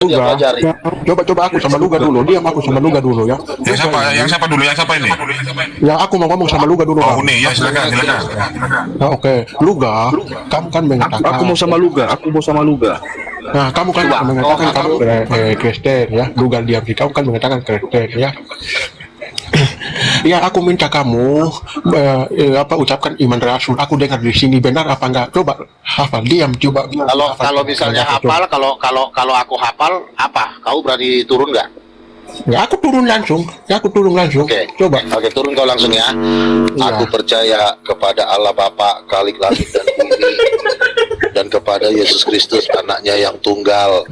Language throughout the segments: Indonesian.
dia Luga, pelajari. ya, coba aku sama Luga dulu, diam aku sama Luga dulu ya. Yang siapa dulu? Yang siapa ini? Ya aku mau ngomong sama Luga dulu. Oh, Bang. ini ya, silakan. Nah, oke, Luga, kamu kan mengatakan. Aku mau sama Luga. Nah, kamu kan mengatakan kamu Kristen ya. Luga diam, kamu kan mengatakan Kristen ya. Ya, aku minta kamu ucapkan iman rasul. Aku dengar di sini benar apa enggak? Coba hafal, diam coba. Kalau misalnya hafal, kalau aku hafal apa? Kau berani turun nggak? Ya, aku turun langsung. Oke. Coba. Oke, turun kau langsung ya. Aku percaya kepada Allah Bapa, Khalik langit dan bumi, dan kepada Yesus Kristus, anaknya yang tunggal,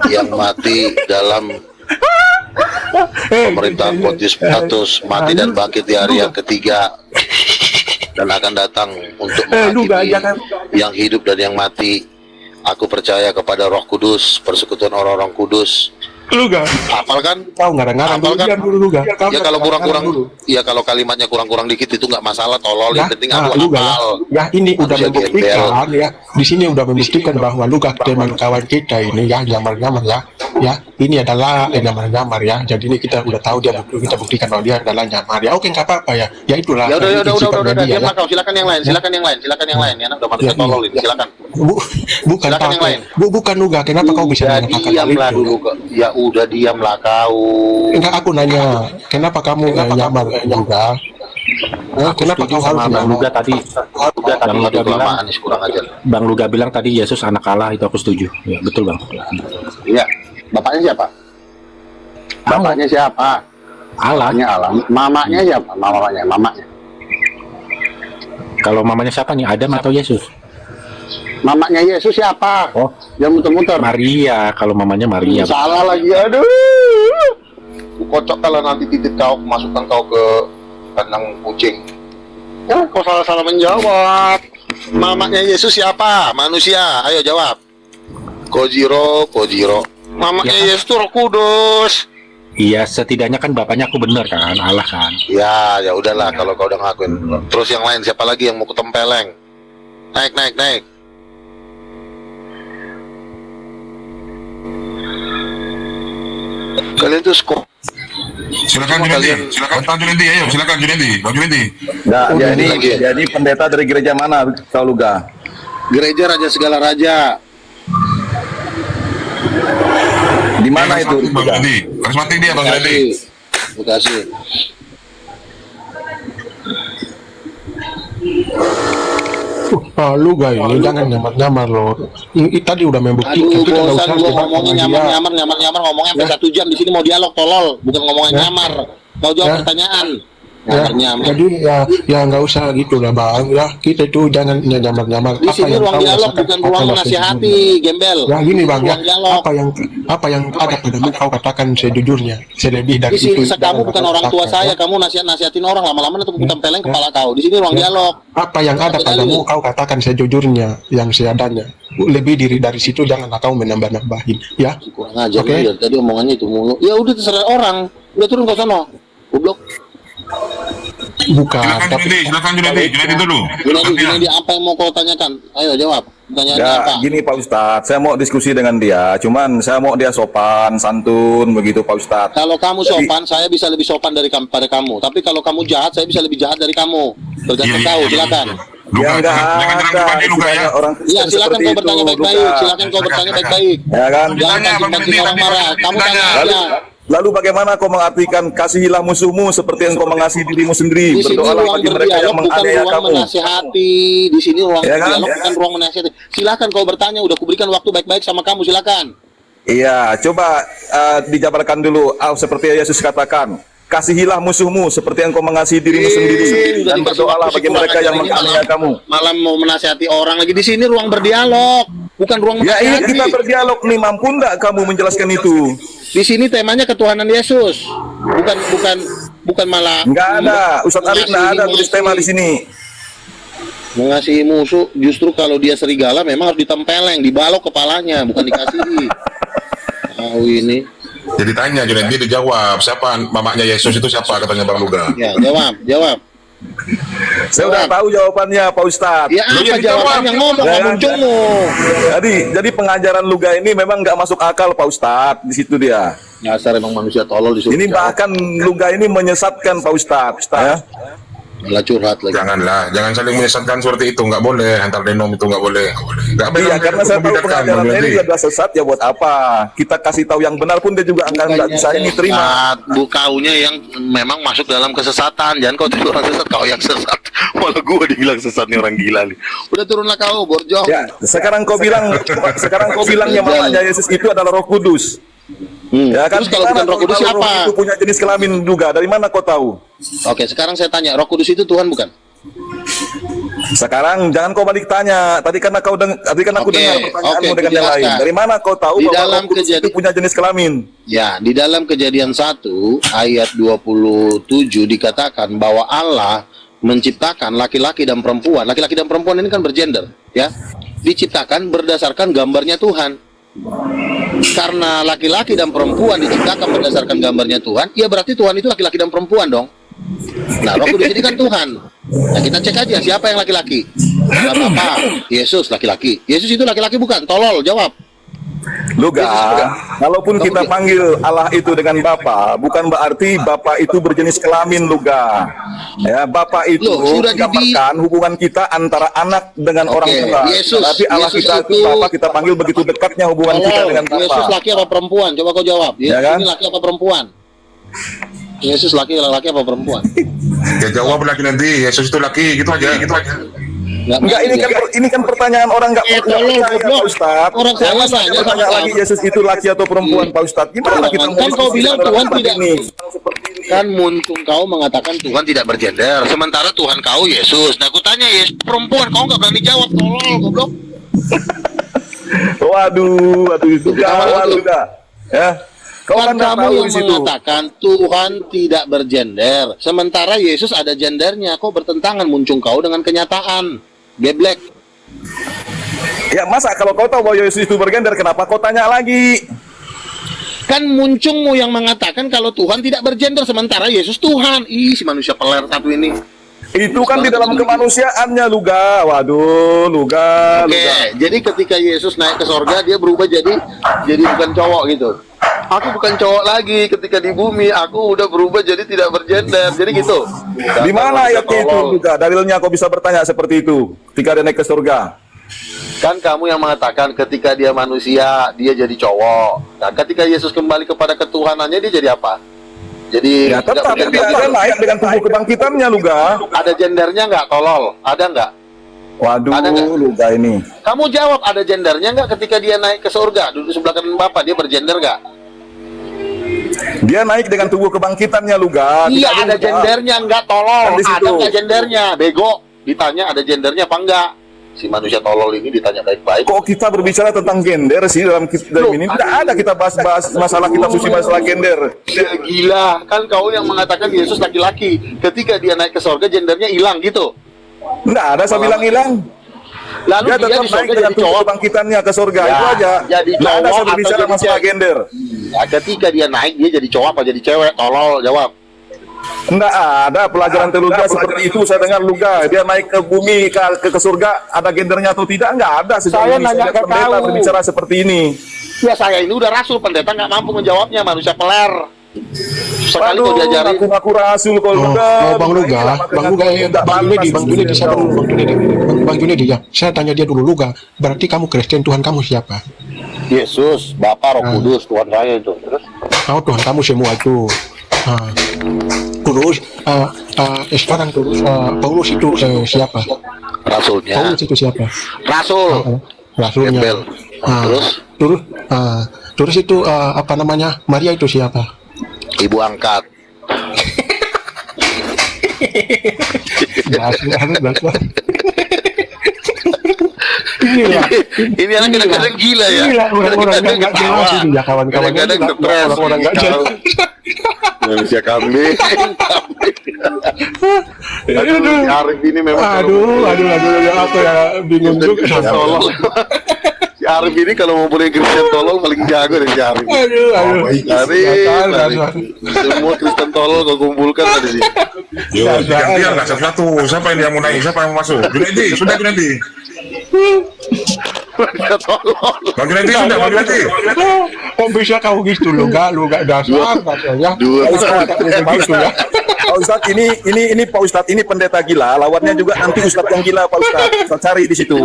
yang mati dalam pemerintahan Pontius Pilatus, mati dan bangkit di hari yang ketiga, dan akan datang untuk menghakimi yang hidup dan yang mati. Aku percaya kepada Roh Kudus, persekutuan orang-orang kudus. Luga, Hafal kan? kau ngarang-ngarang Hafal kan? diam dulu Luga. Ya kalau kurang-kurang, ya kalau kalimatnya kurang-kurang dikit itu nggak masalah, tolol. Yang penting aku Luga, hafal. ya ini udah Manusia membuktikan ya. Di sini udah membuktikan bahwa Luga teman kawan kita ini ya nyamar-nyamar ya. Ya, ini adalah nyamar-nyamar ya. Jadi ini kita udah tahu kita buktikan bahwa dia adalah nyamar ya. Oke, nggak apa-apa ya. Ya itulah. Ya udah, dia, diam ya. lah kau. Silakan yang lain. Ya, udah manusia tolol ini. Silakan. Bukan Silakan yang lain. Bukan Luga. Kenapa kau bisa mengatakan hal Diamlah itu? dulu kok. Ya udah diamlah kau. Enggak, aku nanya, kenapa kamu nyamar juga? Kenapa kau harus Bang Luga tadi? Bang Luga bilang, kurang ajar. Bang Luga bilang tadi Yesus anak Allah, itu aku setuju. Ya, betul Bang. Iya. Bapaknya siapa? Bapaknya siapa? Allah. Bapaknya Allah. Mamanya siapa? Mamanya. Kalau mamanya siapa nih? Adam atau Yesus? Mamanya Yesus siapa? Oh, Jangan muter-muter. Maria. Kalau mamanya Maria. Salah lagi, aduh. Kocok kalau nanti titik kau, masukkan kau ke kandang kucing. Oh, kau salah-salah menjawab. Mamanya Yesus siapa? Manusia. Ayo jawab. Kojiro. Mamanya Ya. Yesus itu Roh Kudus. Iya, setidaknya kan bapaknya aku bener kan, Allah kan. Ya udahlah kalau kau udah ngakuin. Terus yang lain siapa lagi yang mau ketempeleng? Naik. Kalian tuh skop. Silakan Junendi. Silakan Junendi. Bang Junendi. Nah, Oh, jadi pendeta dari gereja mana, Kau Luga? Gereja Raja Segala Raja. Di mana itu? Bang Junendi. Karismatik dia Bang Junendi. Bekasi. Luga ini jangan nyamar-nyamar loh. Tadi udah membuktikan. Aduh, Kita nggak bosan usah gua debat ngomongin sama dia. nyamar ngomongnya sampai 1 jam di sini mau dialog tolol, bukan ngomongin nyamar. Mau jawab Ya. pertanyaan. Ya, Nyamar. jadi ya nggak usah gitu lah bang ya, kita itu jangan nyamar-nyamar. Di sini ruang dialog bukan ruang menasihati, gembel. Ya gini bang ya, Ruang dialog. apa yang ada padamu kau katakan sejujurnya, selebih dari Di sini itu kamu jangan bukan kau orang tua katakan, saya, ya. kamu nasihatin orang lama-lama nanti bukan peleng kepala kau. Di sini ruang dialog. Apa yang ada Satu padamu kali. kau katakan sejujurnya, yang seadanya. Lebih dari situ janganlah kau menambah-nambahin ya. Kurang ajar Oke. dari tadi omongannya itu mulu. Ya udah terserah orang. Udah turun ke sana. Goblok. Bukan, Silakan Junendi dulu. Gini apa yang mau kau tanyakan? Ayo jawab. Pertanyaannya Ya, apa? gini Pak Ustadz, saya mau diskusi dengan dia, cuman saya mau dia sopan, santun, begitu Pak Ustadz. Kalau kamu sopan, saya bisa lebih sopan pada kamu. Tapi kalau kamu jahat, saya bisa lebih jahat dari kamu. Tergantung kau, silakan. Luga, Ya nggak jangan ada, pribadi Luga ya. istilahnya orang Kristen Iya, silakan seperti kau itu, bertanya baik-baik. Luga. Silakan kau bertanya Silakan. baik-baik. Ya kan? Jangan Ditanya, Bang pancing-pancing Junendi, orang marah. Kamu ditanya. tanya Lalu, aja. lalu bagaimana kau mengartikan kasihilah musuhmu seperti yang kau mengasihi dirimu sendiri? Di sini Berdoalah ruang bagi mereka yang berdialog bukan menganiaya ruang kamu. menasihati. Di sini ruang Ya kan? berdialog Ya bukan kan? ruang menasihati. Silakan kau bertanya. Udah kuberikan waktu baik-baik sama kamu. Silakan. Iya, coba dijabarkan dulu seperti Yesus katakan, kasihilah musuhmu seperti yang kau mengasihi dirimu sendiri Udah dan dikasih berdoalah waktu bagi kurang mereka ajar yang ini, menganiaya kamu. Malam mau menasihati orang lagi. Di sini ruang berdialog, bukan ruang Ya ini menasihati. kita berdialog nih, mampu enggak kamu menjelaskan itu? Di sini temanya ketuhanan Yesus, bukan malah Enggak ada, Ustadz Arif enggak ada tulis tema di sini. mengasihi musuh. Justru kalau dia serigala memang harus ditempeleng, dibalok kepalanya, bukan dikasihi. Tahu ini. Jadi tanya Junendi dijawab, siapa mamanya Yesus itu siapa katanya Bang Luga. Ya, jawab. Saya udah tahu jawabannya Pak Ustadz. Ya apa jawabannya, ngomong Ya, muncungmu. Jadi pengajaran Luga ini memang nggak masuk akal Pak Ustadz, di situ dia. Dasar emang manusia tolol disuruh Ini jawab. bahkan Luga ini menyesatkan Pak Ustadz. Ya. Malah curhat lagi. Janganlah, jangan saling menyesatkan seperti itu, nggak boleh. Antar denom itu nggak boleh. Nggak Iya, karena saya tahu membedakan, pengajaran Bang ini Yudi. adalah sesat, ya buat apa? Kita kasih tahu yang benar pun dia juga akan nggak bisa ini terima. Bu kaunya yang memang masuk dalam kesesatan. Jangan kau tidur orang sesat, kau yang sesat. Malah gua dibilang sesat nih, orang gila nih. Udah turunlah kau, borjong. Ya, sekarang kau bilangnya mamanya Yesus itu adalah Roh Kudus. Ya kan? Terus kalau Gimana bukan Roh Kudus tahu siapa? Roh itu punya jenis kelamin juga. Dari mana kau tahu? Oke, sekarang saya tanya, Roh Kudus itu Tuhan bukan? Sekarang jangan kau balik tanya. Tadi kan aku dengar pertanyaanmu oke, dengan yang lain. kujelaskan. Dari mana kau tahu Di bahwa dalam Roh Kudus itu punya jenis kelamin? Ya, di dalam Kejadian 1 ayat 27 dikatakan bahwa Allah menciptakan laki-laki dan perempuan. Laki-laki dan perempuan ini kan bergender, ya. Diciptakan berdasarkan gambarnya Tuhan. Karena laki-laki dan perempuan diciptakan berdasarkan gambarnya Tuhan, ya berarti Tuhan itu laki-laki dan perempuan dong. Nah, Roh Kudus ini kan Tuhan. Nah, kita cek aja siapa yang laki-laki. Apa? Yesus laki-laki. Yesus itu laki-laki bukan? Tolol, jawab. Luga, kalaupun kita panggil Allah itu dengan Bapa, bukan berarti Bapa itu berjenis kelamin, Luga. Ya, Bapa itu Loh, sudah menggambarkan hubungan kita antara anak dengan orang tua. Yesus, Tapi Allah Yesus kita itu itu Bapa, kita panggil begitu dekatnya hubungan kita dengan Bapa. Yesus laki apa perempuan? Coba kau jawab. Yesus Ya kan? ini laki apa perempuan? Yesus laki apa perempuan? Ya jawab lagi nanti. Yesus itu laki, gitu aja, gitu aja. Enggak, ini kan pertanyaan orang nggak tolong, percaya, goblok. Pak Ustadz. Orang saya Masa tanya kita tanya sama lagi kamu. Yesus itu laki atau perempuan, Pak Ustadz? Gimana kita Kan kau bilang orang Tuhan seperti tidak ini? Kan muncul kau mengatakan Tuhan tidak bergender, sementara Tuhan kau Yesus. Nah, aku tanya Yesus perempuan, kau nggak berani jawab, tolol, goblok. Waduh, udah. Ya. Kau Kan kan nggak kamu tahu yang di situ. mengatakan Tuhan tidak bergender, sementara Yesus ada gendernya. Kau bertentangan muncul kau dengan kenyataan. Geblek. Ya masa kalau kau tahu bahwa Yesus itu bergender, kenapa kau tanya lagi? Kan muncungmu yang mengatakan kalau Tuhan tidak bergender, sementara Yesus Tuhan. Ih, si manusia peler satu ini. Itu kan di dalam kemanusiaannya, Luga. Waduh, Luga. Oke, jadi ketika Yesus naik ke sorga, dia berubah jadi bukan cowok gitu. Aku bukan cowok lagi ketika di bumi, aku udah berubah jadi tidak bergender. Jadi gitu. Di mana ayatnya itu, Luga? Dalilnya kau bisa bertanya seperti itu ketika dia naik ke surga. Kan kamu yang mengatakan ketika dia manusia, dia jadi cowok. Nah, ketika Yesus kembali kepada ketuhanannya, dia jadi apa? Jadi Ya tidak tetap bergender. dia naik dengan tubuh kebangkitannya, Luga. Ada gendernya nggak, tolol? Ada nggak? Waduh, Ada nggak? Luga ini. Kamu jawab, ada gendernya nggak ketika dia naik ke surga? Duduk sebelah kanan Bapak, dia bergender nggak? Dia naik dengan tubuh kebangkitannya, Luga. Iya, Tidak ada Luga. gendernya, nggak tolol. Kan di situ. Ada nggak gendernya? Bego. Ditanya ada gendernya apa enggak? Si manusia tolol ini ditanya baik-baik. Kok kita berbicara tentang gender sih dalam ini? Tidak ada kita bahas masalah kitab suci masalah gender. Ya, gila, kan kau yang mengatakan Yesus laki-laki. Ketika dia naik ke surga, gendernya hilang gitu. Tidak ada saya bilang hilang. Lalu Dia dia, tetap di naik surga dengan jadi tubuh cowok. kebangkitannya ke surga. Ya, Itu aja. jadi Tidak ada cowok saya berbicara atau jadi masalah cewek. gender. Ya, ketika dia naik, dia jadi cowok apa jadi cewek? Tolol, jawab. Enggak ada pelajaran teologi seperti itu. Saya dengar Luga dia naik ke bumi ke surga ada gendernya atau tidak? Enggak ada. Sejauh Saya ini nanya lihat ke pendeta kau. berbicara seperti ini. Ya, saya ini udah rasul, pendeta nggak mampu menjawabnya, manusia peler. Sekali kau Waduh, diajarin. ngaku rasul kok Oh, Luga. Bang Luga, Bang Junedi, sabar dulu, Bang Junedi, ya. Saya tanya dia dulu, Luga. Berarti kamu Kristen, Tuhan kamu siapa? Yesus, Bapa, Roh Kudus, Tuhan saya itu. Terus? Oh, Tuhan kamu semua itu. Terus, sekarang terus, Paulus itu siapa? Rasulnya. Paulus itu siapa? Rasul. Rasulnya. Gembel. Terus itu apa namanya? Maria itu siapa? Ibu angkat. Ini anak kadang-kadang gila ya. Gila, orang-orang nggak jelas ini ya kawan-kawan. Kadang-kadang stres. Orang nggak jelas. Manusia kambing. Aduh, si Arif ini memang Aduh, apa ya bingung juga. tolong. Si Arif ini kalau mau boleh Kristen tolol paling jago deh si Arif. Aduh. Arif. Semua Kristen tolol kau kumpulkan ada sih. Yo, gantian lah satu-satu. Siapa yang mau naik? Siapa yang mau masuk? Junaidi, sudah Junaidi. Dia tolol. Bang Junaidi sudah, Bang Junaidi. Kok bisa kau gitu lu gak dasar katanya. Dua. Begitu ya. Pak Ustadz, ini Pak Ustadz, ini pendeta gila, lawannya juga nanti Ustadz yang gila Pak Ustadz. Saya cari di situ.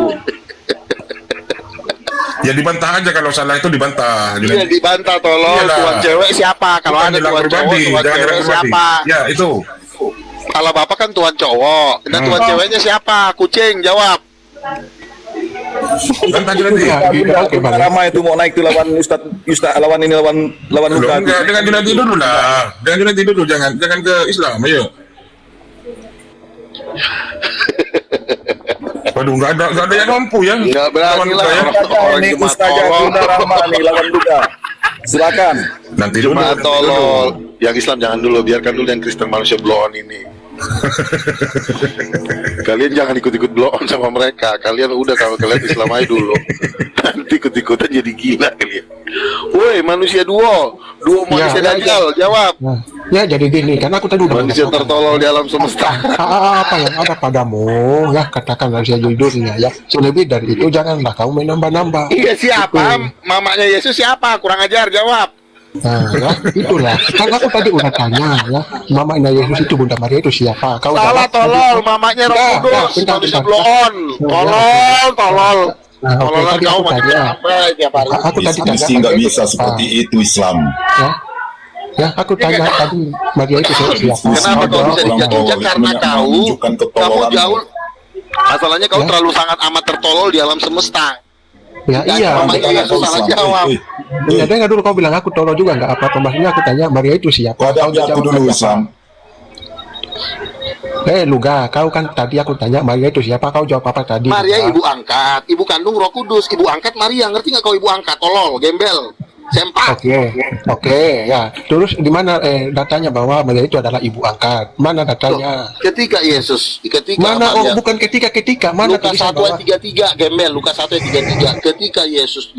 Ya dibantah aja kalau salah itu dibantah. Iya dibantah tolol. Iyalah. Tuan cewek siapa? Kalau Bukan ada bilang tuan cowok, pribadi, tuan jangan cewek bilang pribadi. siapa? Ya itu. Kalau bapak kan tuan cowok, dan tuan ceweknya siapa? Kucing, jawab. Bantah Junaidi. Oke, Bang. Rama itu mau naik tuh lawan Ustadz lawan ini lawan Loh, Luka. enggak, dengan Junaidi dulu lah. Dengan Junaidi dulu, jangan ke Islam, ayo. Waduh, enggak ada yang mampu ya. Nggak berani lah. Lawan Luka, ya. Orang Ini cuma Ustazah tolol. Bunda Rama nih lawan Luka. Silakan. Nanti dulu. Cuma nanti tolol. dulu. Yang Islam jangan dulu, biarkan dulu yang Kristen manusia blow on ini. Kalian jangan ikut-ikut blow on sama mereka. Kalian udah kalau kalian Islam aja dulu. Nanti ikut-ikutan jadi gila kalian. Woi, manusia duo manusia Ya, dajjal, jawab. Nah, ya jadi gini, karena aku tadi udah Manusia mengatakan. tertolol di alam semesta. Apa yang ada padamu ya katakan saja judulnya ya, selebih dari itu janganlah kau menambah-nambah. Iya siapa? Mamanya Yesus siapa? Kurang ajar, jawab. Nah, ya, itulah. Kan aku tadi udah tanya ya, mamanya Yesus itu Bunda Maria itu siapa? Kau Salah jawab, tolol, mamanya Roh Enggak, Kudus, bentar, manusia bentar. blow on. Tolol. Nah, oke, Tololan tadi kau aku macam tanya. apa tiap hari? Aku tadi tanya Mesti nggak Maria itu bisa siapa? seperti itu Islam. Ya, aku tanya tadi Maria itu siapa? Kenapa kau bisa Orang dijak-jak? mau Karena menunjukkan kamu ketololan. jauh. Masalahnya kau Ya. terlalu sangat amat tertolol di alam semesta. Ya iya. Mamanya Yesus salah jawab. Ya, dengar dulu kau bilang aku tolol juga nggak apa-apa. Maksudnya aku tanya Maria itu siapa? Kau ada Kau aku jawab dulu apa? Islam. Luga, kau kan tadi aku tanya Maria itu siapa? Kau jawab apa tadi? Maria Luga? ibu angkat, ibu kandung Roh Kudus, ibu angkat Maria. Ngerti nggak kau ibu angkat? Tolol, gembel, sempak. Oke, ya. Terus di mana datanya bahwa Maria itu adalah ibu angkat? Mana datanya? Ketika Yesus, ketika Mana? Maria, Bukan ketika. Mana Lukas tulisan 1 ayat 33, gembel, Lukas 1 ayat 33. Ketika Yesus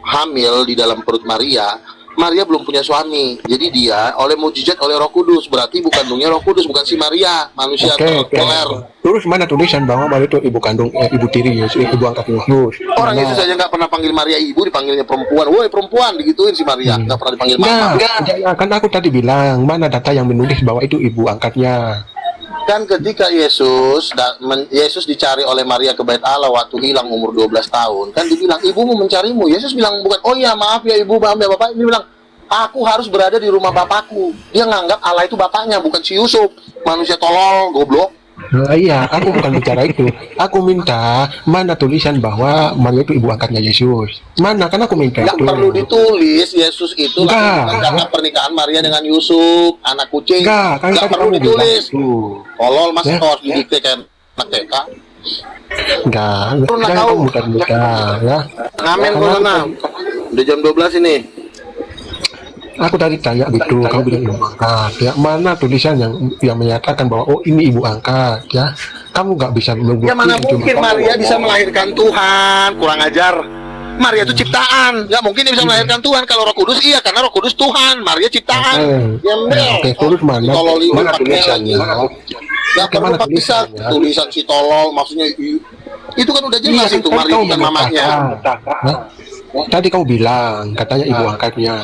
hamil di dalam perut Maria belum punya suami. Jadi dia oleh mujizat oleh Roh Kudus, berarti ibu kandungnya Roh Kudus, bukan si Maria, manusia Oke. toler. Terus mana tulisan bahwa Maria itu ibu kandung, ibu tiri Yesus, ibu angkat Yesus? Orang Mana? Yesus saja nggak pernah panggil Maria ibu, dipanggilnya perempuan. Woi perempuan, digituin si Maria, nggak pernah dipanggil mama. Enggak, kan aku tadi bilang mana data yang menulis bahwa itu ibu angkatnya. Kan ketika Yesus dicari oleh Maria ke Bait Allah waktu hilang umur 12 tahun, kan dibilang ibumu mencarimu. Yesus bilang bukan, oh ya maaf ya ibu, maaf ya bapak. Dia bilang, aku harus berada di rumah bapakku. Dia nganggap Allah itu bapaknya, bukan si Yusuf, manusia tolol, goblok. Nah, iya, aku bukan bicara itu. Aku minta mana tulisan bahwa Maria itu ibu angkatnya Yesus. Mana? Kan aku minta Nggak itu. perlu ditulis, Yesus itu Enggak. lakukan karena pernikahan Maria dengan Yusuf, anak kucing. Enggak, kan Nggak tadi perlu kamu bilang ditulis. itu. Tolol mas, Ya. kau harus didikte kayak anak TK. Enggak, Lu nak jangan tahu. kamu mudah-mudah ya. Ngamen kau sana. Udah jam 12 ini. Aku tadi tanya gitu, kamu bilang ibu angkat. Ya, mana tulisan yang menyatakan bahwa oh ini ibu angkat ya? Kamu nggak bisa Ya mana mungkin Maria bisa melahirkan Tuhan, kurang ajar. Maria itu ciptaan, nggak mungkin dia bisa melahirkan Tuhan. Kalau Roh Kudus iya, karena Roh Kudus Tuhan, Maria ciptaan. Gembel. Oke, terus mana? Tolol ini Mana pakai tulisannya? lagi. Nggak Oke, perlu mana pakai bisa tulisannya? tulisan si tolol, maksudnya itu kan udah jelas itu Maria kau bukan mamanya. menyatakan. Hah? Tadi kau bilang katanya ibu angkatnya.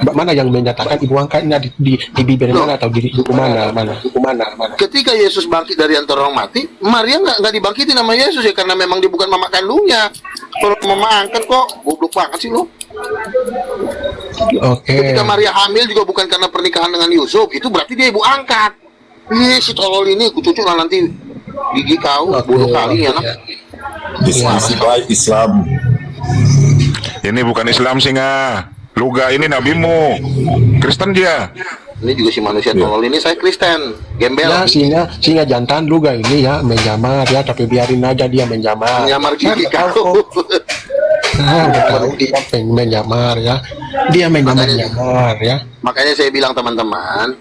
Mana yang menyatakan ibu angkatnya di bibir mana atau di buku mana? Buku mana? Ketika Yesus bangkit dari antara orang mati, Maria nggak dibangkitin nama Yesus ya, karena memang dia bukan mama kandungnya. Kalau mama angkat kok, goblok banget sih lo. Oke. Ketika Maria hamil juga bukan karena pernikahan dengan Yusuf, itu berarti dia ibu angkat. Si tolol ini, kucucuk lah nanti gigi kau, bodoh kali ya. Diskusi baik Islam. Ini bukan Islam singa. Luga ini nabimu. Kristen dia. Ini juga si manusia tolol ini, saya Kristen, gembel. Ya, singa jantan Luga ini ya menyamar ya, tapi biarin aja dia menyamar. Menyamar gigi Kan kau. udah tahu dia pengen menyamar ya. Dia menyamar ya. Makanya saya bilang teman-teman,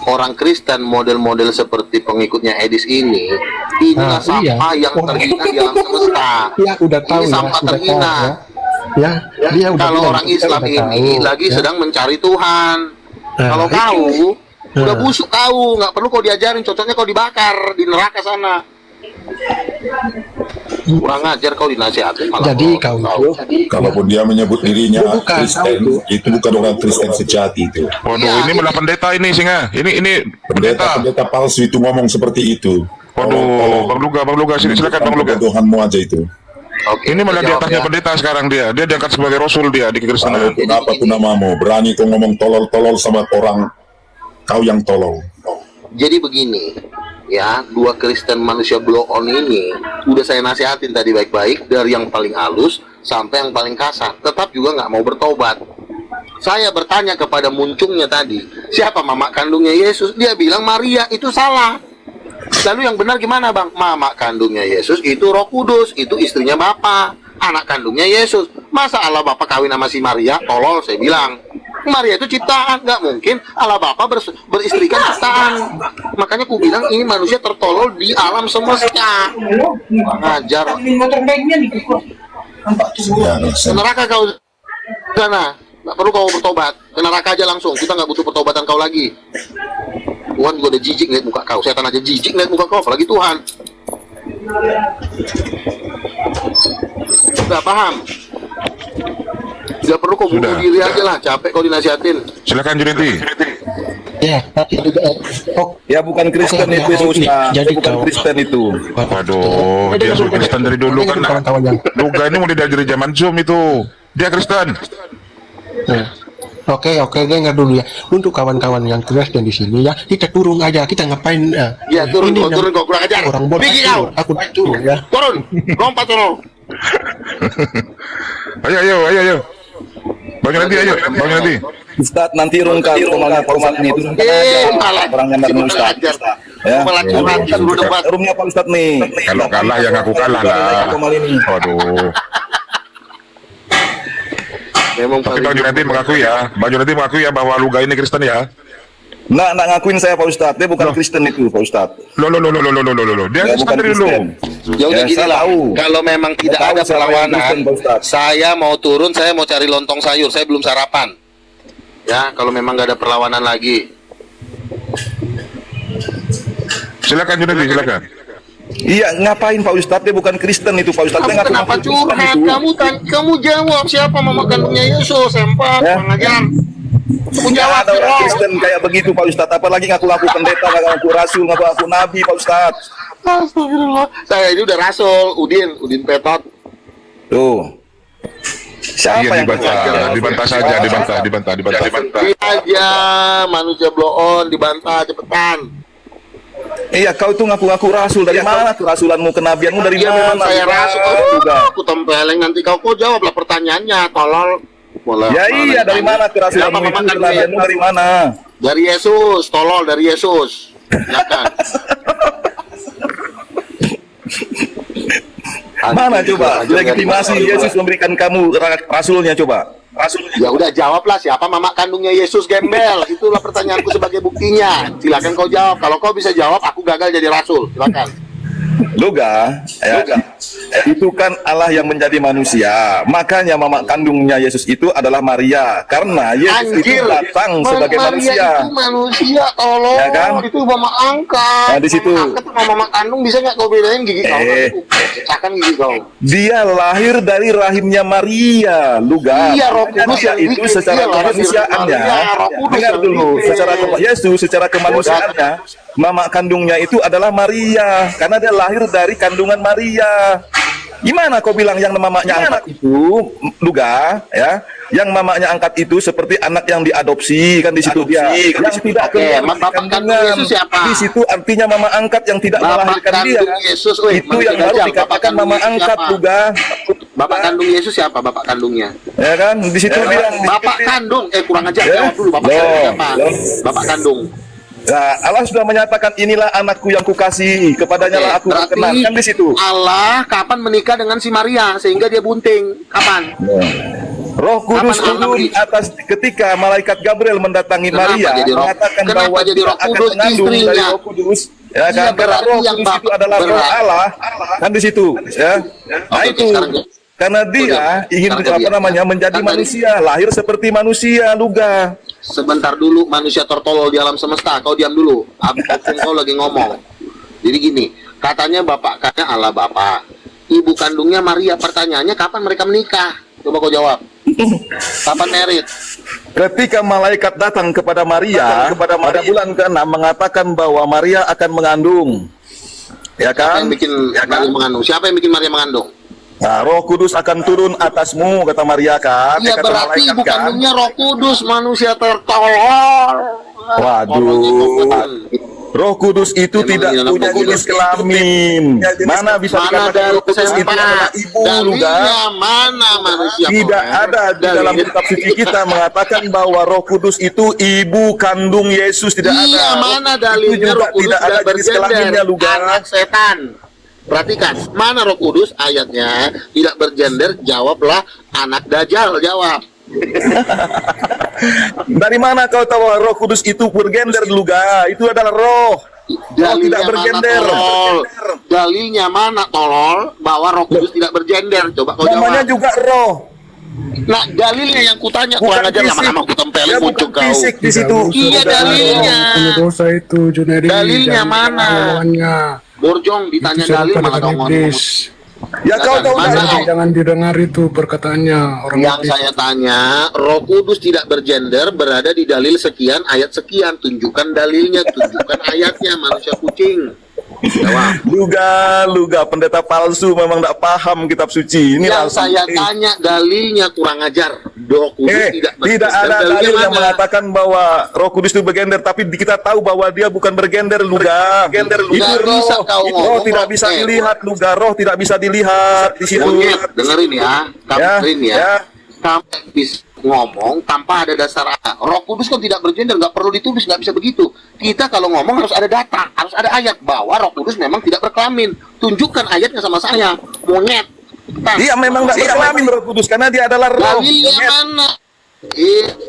orang Kristen model-model seperti pengikutnya Edis ini, inilah Nah, iya. sampah yang terhina di alam semesta. Ya udah tahu Ini ya, sampah sudah terhina. tahu ya. Ya, dia udah Kalau bilang, orang kita Islam udah ini tahu, lagi ya. sedang mencari Tuhan. Nah, Kalau itu. kau udah Nah. busuk kau, nggak perlu kau diajarin, cocoknya kau dibakar di neraka sana. Kurang ajar kau dinasihatin malah. Jadi kau itu, Kalaupun dia menyebut dirinya Bukan, Kristen, itu bukan orang Kristen sejati itu. Waduh, Iya, ini malah pendeta ini singa. Ini pendeta. Pendeta palsu itu ngomong seperti itu. Waduh, Bang Luga, silakan Bang Luga. Tuhanmu aja itu. Oke, Ini malah di jawab atasnya ya. pendeta sekarang dia. Dia diangkat sebagai rasul dia di kekristenan. Walaupun apa pun namamu, berani kau ngomong tolol-tolol sama orang, kau yang tolol. Jadi begini, ya, dua Kristen manusia blow on ini udah saya nasihatin tadi baik-baik, dari yang paling halus sampai yang paling kasar, tetap juga nggak mau bertobat. Saya bertanya kepada muncungnya tadi, siapa mama kandungnya Yesus? Dia bilang Maria, itu salah. Lalu yang benar gimana bang? Mama kandungnya Yesus itu Roh Kudus, itu istrinya Bapa, anak kandungnya Yesus. Masa Allah Bapa kawin sama si Maria? Tolol, saya bilang. Maria itu ciptaan, nggak mungkin Allah Bapa beristrikan ciptaan. Makanya ku bilang ini manusia tertolol di alam semesta. Ngajar. Ya, Ke neraka kau sana, nggak perlu kau bertobat. Ke neraka aja langsung. Kita nggak butuh pertobatan kau lagi. Tuhan juga udah jijik lihat muka kau. Setan aja jijik lihat muka kau, apalagi Tuhan. Nggak paham. Nggak perlu kau bunuh Sudah. diri aja lah. Capek kau dinasihatin. Silakan Juniti. ya, tapi oh, Ya bukan Kristen Oke, itu oke. Ustaz. Jadi Bukan kau- Kristen itu. Waduh, dia sudah Kristen dari dulu kan. Kawan-kawan yang Luga ini mulai dari zaman Zoom itu. Dia Kristen. Nah, oke, dengar dulu ya. Untuk kawan-kawan yang Kristen di sini ya, kita turun aja. Kita ngapain? Ya turun ini kau, turun kau, kurang ajar. Orang bodoh. Pergi kau. Aku turun ya. Turun, lompat turun. Ayo. Bang Juniti, ayo. Bang Juniti. Ustaz nanti rungkap rumahnya Pak Ustaz nih. Turunkan aja Malah orang yang baru Ustaz. ajar. Ya. Malah curhat disuruh debat. Rumahnya Pak Ustaz nih. Kalau kalah yang aku kalah lah. Waduh. Memang Tapi paling- Bang Juniti mengakui ya bahwa Luga ini Kristen ya. Nggak ngakuin saya Pak Ustaz. Dia bukan Kristen itu Pak Ustaz. Loh. Dia Ya, Kristen bukan dari dulu. Kristen. Ya udah Ya, gini saya lah. tahu. Kalau memang tidak Saya tahu ada siapa yang perlawanan, Kristen, Pak Ustaz. saya mau turun, saya mau cari lontong sayur. Saya belum sarapan. Ya, kalau memang nggak ada perlawanan lagi. Silakan Juniti, silakan. Iya, ngapain Pak Ustadz? Dia bukan Kristen itu Pak Ustadz. Kamu Dia ngaku kenapa Kristen curhat? itu. Kamu jawab siapa mama kandungnya Yesus? Sempak, Ya. kurang ajar. Kamu Nggak jawab ada orang jawab. Kristen kayak begitu Pak Ustadz. Apalagi ngaku-ngaku pendeta, ngaku rasul, ngaku nabi Pak Ustadz. Astagfirullah. Saya ini udah rasul, Udin Petot. Tuh. Siapa Iya, yang dibantah saja. Dia aja manusia blow on, dibantah cepetan. Iya, kau tuh ngaku-ngaku rasul. Dari mana kerasulanmu, kenabianmu dari Iya mana? memang saya Juga. rasul. Juga. Aku tempeleng nanti kau jawablah pertanyaannya, tolol. Ya iya, dari mana kerasulanmu Siapa itu, mama kandungnya? kenabianmu dari mana? Dari Yesus, tolol dari Yesus. Silakan. Mana coba legitimasi Yesus memberikan kamu rasulnya coba? Rasulnya. Ya udah jawablah siapa mama kandungnya Yesus gembel. Itulah pertanyaanku sebagai buktinya. Silakan kau jawab. Kalau kau bisa jawab, aku gagal jadi rasul. Silakan. Loga, ya, itu kan Allah yang menjadi manusia. Makanya mama kandungnya Yesus itu adalah Maria. Karena Yesus itu datang sebagai manusia. Itu manusia, tolong. Ya kan? Itu mama angkat. Nah, di situ. Mama angkat sama mama kandung bisa nggak kau bedain gigi kau? Cekakan gigi kau. Dia lahir dari rahimnya Maria, Luga. Iya, Roh Kudus yang itu bikin. secara Iya, lahir dari kemanusiaannya. Maria, Roh Kudus Dengar yang dulu, bikin. Yesus secara kemanusiaannya, mama kandungnya itu adalah Maria, karena dia lahir dari kandungan Maria. Gimana kau bilang yang mamanya angkat itu, Luga, ya? Yang mamanya angkat itu seperti anak yang diadopsi, kan di situ dia. Yang tidak Oke, keluar bapak dari kandung kandungan. Yesus siapa? Di situ artinya mama angkat yang tidak Bapak melahirkan dia. kandung Yesus, weh, Itu yang manusia baru dajjal. dikatakan Bapak mama kandung angkat, siapa? Luga. Bapak kandung Yesus siapa? Bapak kandungnya. Ya kan, di situ bilang Bapak kandung, kurang ajar, Ya? jawab dulu bapak Loh, kandung siapa? loh. Bapak kandung. Nah, Allah sudah menyatakan inilah anakku yang kukasihi, kepadanya lah aku Berarti berkenan. Kan di situ. Allah kapan menikah dengan si Maria sehingga dia bunting? Kapan? Roh Kudus Kapan Allah turun atas ketika malaikat Gabriel mendatangi Kenapa Maria, jadi roh- mengatakan kenapa bahwa jadi dia Roh akan Kudus mengandung dari istrinya? Roh Kudus. Ya Iya, kan, karena berarti Roh yang Kudus itu bapak- adalah Roh berarti- Allah, kan di situ. Ya, nah Oke, itu. sekarang Karena dia ingin menjadi Kan tadi- manusia, lahir seperti manusia, Luga. Sebentar dulu, manusia tertolol di alam semesta. Kau diam dulu. Kau lagi ngomong. Jadi gini, katanya bapaknya Allah Bapa, ibu kandungnya Maria. Pertanyaannya kapan mereka menikah? Coba kau jawab. Kapan merit? Ketika malaikat datang kepada Maria pada bulan ke-6 mengatakan bahwa Maria akan mengandung. Ya Siapa kan? yang bikin Maria mengandung? Siapa yang bikin Maria mengandung? Nah, Roh Kudus akan turun atasmu, kata Maria kan? Iya, Kata berarti malaikat, ibu kan? kandungnya Roh Kudus, manusia tertolol. Waduh. Roh Kudus itu Memang tidak ini anak punya Roh Kudus. jenis kelamin. Mana bisa Mana dikatakan dari Roh Kudus itu adalah ibu, Luga? dalilnya mana manusia? Tidak Komer? ada di dalam Dalil. kitab suci kita mengatakan bahwa Roh Kudus itu ibu kandung Yesus, tidak ada. Iya, mana Itu dalilnya juga Roh Kudus tidak ada jenis kelaminnya, bergender? Luga. Anak setan. Perhatikan, mana Roh Kudus ayatnya tidak bergender? Jawablah anak Dajjal, jawab. Dari mana kau tahu Roh Kudus itu bergender, Luga? Itu adalah roh. Dalilnya tidak bergender. mana tolol? Dalilnya mana tolol bahwa Roh Kudus tidak bergender? Coba kau Namanya jawab. juga roh. Nah, dalilnya yang kutanya kurang ajar, lama-lama aku tempelin Ya, muncul bukan kau. fisik di situ. Iya, dalilnya. Punya dosa itu, Junedi. Dalilnya Jangan mana? omongannya. Borjong ditanya Itu dalil serupa malah dengan kau ngomong. iblis. Ya kau tahu Mana? dari Jangan didengar itu perkataannya orang Yang iblis. saya tanya, Roh Kudus tidak bergender berada di dalil sekian, ayat sekian. Tunjukkan dalilnya, tunjukkan ayatnya, manusia kucing. Jawab. Luga pendeta palsu memang tidak paham kitab suci. Ini Yang saya tanya dalilnya kurang ajar. Roh Kudus tidak tidak ada Dalilnya dalil yang mana? mengatakan bahwa Roh Kudus itu bergender, tapi kita tahu bahwa dia bukan bergender, Luga. Itu Nggak roh, bisa kau itu ngomong, roh tidak bisa Roh. dilihat, Luga. Roh tidak bisa dilihat di situ. Monyet, dengerin ya, kamu Ya, dengerin ya. ya. Kamu bisa ngomong tanpa ada dasar apa. Roh Kudus kan tidak bergender, nggak perlu ditulis, nggak bisa begitu. Kita kalau ngomong harus ada data, harus ada ayat bahwa Roh Kudus memang tidak berkelamin. Tunjukkan ayatnya sama saya, monyet. Nah, Iya memang tidak berkelamin Roh Kudus karena dia adalah roh. dalilnya mana?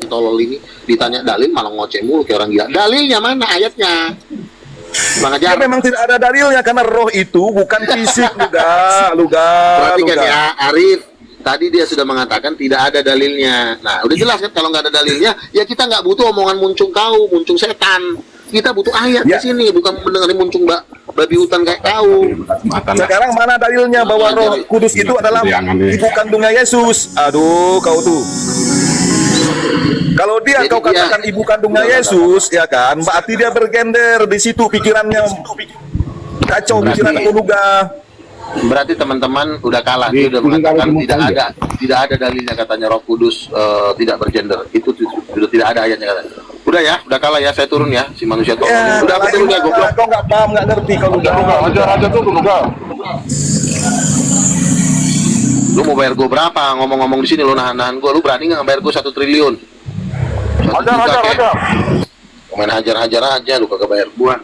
Tolol ini ditanya dalil malah ngoceh mulu kayak orang gila. Dalilnya mana ayatnya? Kurang Ya, ajar. memang tidak ada dalilnya karena roh itu bukan fisik, Luga. Perhatikan ya, Arif. Tadi dia sudah mengatakan tidak ada dalilnya. Nah, udah jelas kan kalau nggak ada dalilnya, ya kita nggak butuh omongan muncung kau, muncung setan. Kita butuh ayat Ya. di sini, bukan mendengarin muncung babi hutan kayak kau. Sekarang mana dalilnya bahwa Roh Kudus itu adalah ibu kandungnya Yesus? Aduh, kau tuh. Kalau dia Jadi kau dia- katakan ibu kandungnya Yesus, ya kan? Berarti dia bergender di situ pikirannya kacau pikiran aku Luga. Berarti teman-teman udah kalah. Dia udah mengatakan tidak ada dalilnya katanya Roh Kudus tidak bergender. Itu sudah tidak ada ayatnya katanya. Udah ya, udah kalah ya. Saya turun ya, si manusia tolol. Udah aku turun ya, goblok. Kau nggak paham, nggak ngerti kau Luga. Ajar aja tuh Luga. Lu mau bayar gue berapa? Ngomong-ngomong di sini lu nahan-nahan gue. Lu berani nggak bayar gue 1 triliun? 1 juta, kek. Main hajar-hajar aja, lu kagak bayar gua.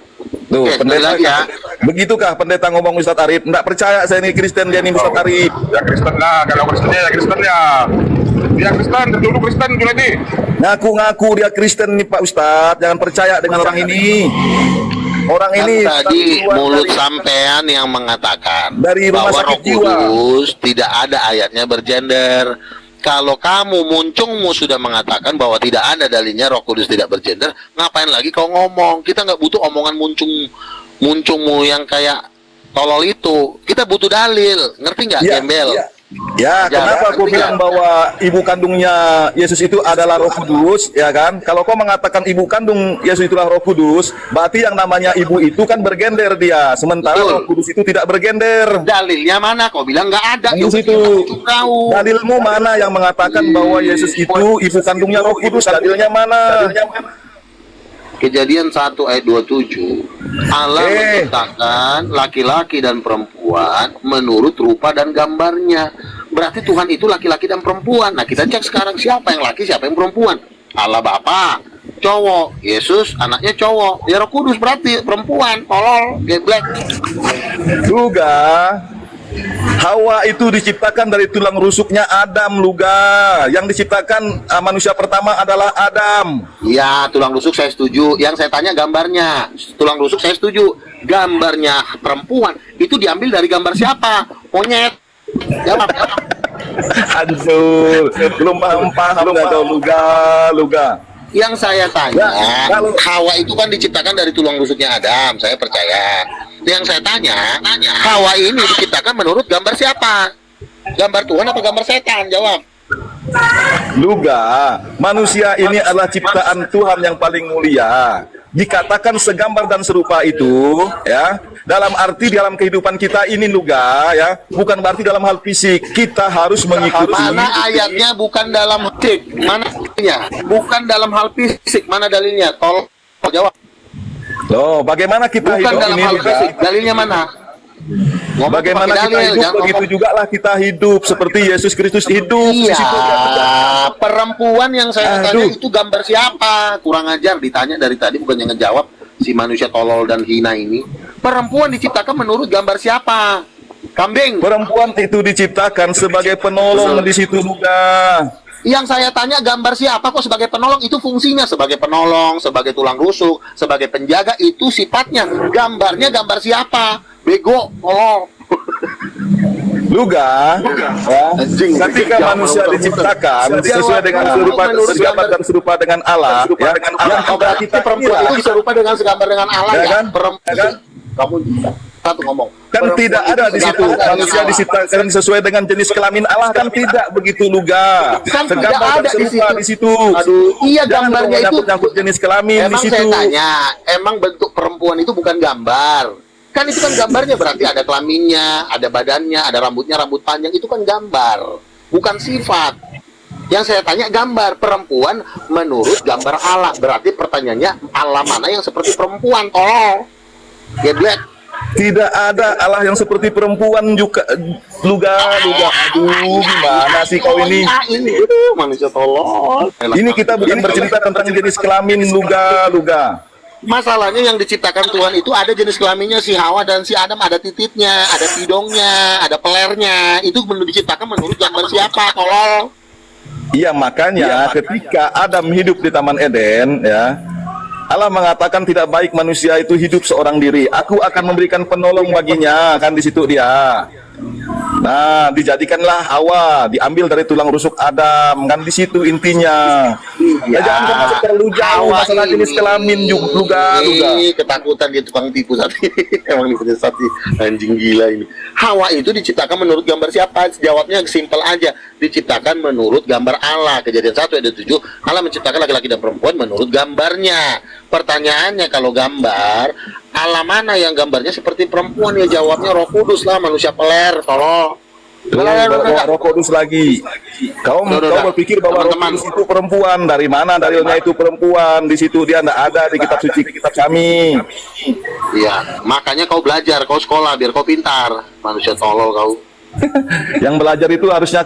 Tuh, Oke, sekali pendeta lagi ya. Begitukah pendeta ngomong Ustadz Arif? Nggak percaya saya ini Kristen, dia ini Ustadz Arif. Ya Kristen lah, kalau Kristennya ya Kristen ya. Dia Kristen, dulu Kristen Junedi. Ngaku-ngaku dia Kristen nih Pak Ustadz. Jangan percaya dengan orang ini. Orang Kan ini tadi keluar mulut dari- sampean yang mengatakan Dari rumah bahwa sakit Roh jiwa. Kudus tidak ada ayatnya bergender. Kalau kamu muncungmu sudah mengatakan bahwa tidak ada dalilnya Roh Kudus tidak bergender, ngapain lagi kau ngomong? Kita nggak butuh omongan muncungmu yang kayak tolol itu. Kita butuh dalil, ngerti nggak, gembel? Ya, kenapa aku ngerti bilang nggak? bahwa ibu kandungnya Yesus itu adalah Roh Kudus, ya kan? Kalau kau mengatakan ibu kandung Yesus itulah Roh Kudus, berarti yang namanya ibu itu kan bergender dia, sementara Betul. Roh Kudus itu tidak bergender. Dalilnya mana? Kau bilang nggak ada. Di Ya, situ. muncung kau. Dalilmu mana yang mengatakan bahwa Yesus itu ibu kandungnya Roh Kudus? Dalilnya mana? Kejadian 1 ayat 27. Allah menciptakan laki-laki dan perempuan menurut rupa dan gambarnya. Berarti Tuhan itu laki-laki dan perempuan. Nah, kita cek sekarang siapa yang laki, siapa yang perempuan. Allah Bapa, cowok. Yesus anaknya cowok. Ya Roh Kudus berarti perempuan, tolol, geblek. Luga, Hawa itu diciptakan dari tulang rusuknya Adam, Luga. Yang diciptakan manusia pertama adalah Adam. Ya, tulang rusuk saya setuju. Yang saya tanya gambarnya. Tulang rusuk saya setuju. Gambarnya perempuan itu diambil dari gambar siapa? Monyet. Jawab. Hancur. Belum paham kau Luga. Yang saya tanya, Ya, kalau- Hawa itu kan diciptakan dari tulang rusuknya Adam, saya percaya. Yang saya tanya, Hawa ini diciptakan menurut gambar siapa? Gambar Tuhan apa gambar setan? Jawab. Luga, manusia ini adalah ciptaan Tuhan yang paling mulia. Dikatakan segambar dan serupa itu, ya, dalam arti dalam kehidupan kita ini Luga, ya, bukan berarti dalam hal fisik. Kita harus mengikuti. Mana ayatnya bukan dalam fisik? Mana ayatnya? Bukan dalam hal fisik. Mana dalilnya? Tolong jawab. Loh, bagaimana kita Bukan hidup dalam ini hal Luga? fisik. Dalilnya mana? Ngomong Bagaimana pakai kita dalil, hidup, jangan begitu ngomong. juga lah kita hidup seperti Yesus Kristus hidup. Di Iya, situ dia- perempuan yang saya tanya Aduh. itu gambar siapa? Kurang ajar ditanya dari tadi bukannya ngejawab si manusia tolol dan hina ini. Perempuan diciptakan menurut gambar siapa? Kambing. Perempuan itu diciptakan sebagai penolong di situ Luga. Yang saya tanya gambar siapa kok sebagai penolong? Itu fungsinya sebagai penolong, sebagai tulang rusuk, sebagai penjaga, itu sifatnya. Gambarnya gambar siapa? Bego, tolol. Luga, ya, ketika manusia diciptakan sesuai dengan segambar dan serupa dengan Allah, ya, yang Allah kita Perempuan itu serupa dengan segambar dengan Allah Ya ya. kan? Perempuan. Ya kan? Kamu satu ngomong. kan Perempuan tidak itu ada di situ segambar dengan manusia Allah. diciptakan sesuai dengan jenis kelamin Allah, kan tidak begitu Luga. Kan tidak Segambar dan ada di serupa situ. di situ. Aduh, iya Jangan gambarnya dong itu. nyangkut jenis kelamin di Emang situ. saya tanya, emang bentuk perempuan itu bukan gambar? Kan itu kan gambarnya berarti ada kelaminnya, ada badannya, ada rambutnya, rambut panjang, itu kan gambar, bukan sifat. Yang saya tanya gambar perempuan menurut gambar Allah. Berarti pertanyaannya Allah mana yang seperti perempuan? Oh, geblek. Tidak ada Allah yang seperti perempuan juga. Luga. Aduh, gimana sih kau ini? Ini manusia tolol. Ini kita bukan bercerita tentang jenis kelamin Luga. Masalahnya yang diciptakan Tuhan itu ada jenis kelaminnya, si Hawa dan si Adam ada titiknya, ada pidongnya, ada pelernya. Itu diciptakan menurut gambar siapa? Tolol. Iya, makanya ketika Adam hidup di Taman Eden, ya, Allah mengatakan tidak baik manusia itu hidup seorang diri. Aku akan memberikan penolong baginya, kan di situ dia. Nah, dijadikanlah Hawa, diambil dari tulang rusuk Adam, kan di situ intinya. Nah, jangan kau masuk terlalu jauh Hawa masalah jenis ini. kelamin Luga. Ini ketakutan dia tukang tipu saat ini. Emang ini saat ini anjing gila ini. Hawa itu diciptakan menurut gambar siapa? Jawabnya simpel aja. Diciptakan menurut gambar Allah. Kejadian 1 ayat 7. Allah menciptakan laki-laki dan perempuan menurut gambarnya. Pertanyaannya kalau gambar, Allah mana yang gambarnya seperti perempuan? Ya jawabnya Roh Kudus lah, manusia peler, tolong. Bawa Roh Kudus lagi. Kau berpikir bahwa Roh Teman-teman. Kudus itu perempuan. Dari mana dalilnya itu perempuan? Di situ dia tidak ada di kitab suci kami. Iya, makanya kau belajar, kau sekolah biar kau pintar. Manusia tolol kau. Yang belajar itu harusnya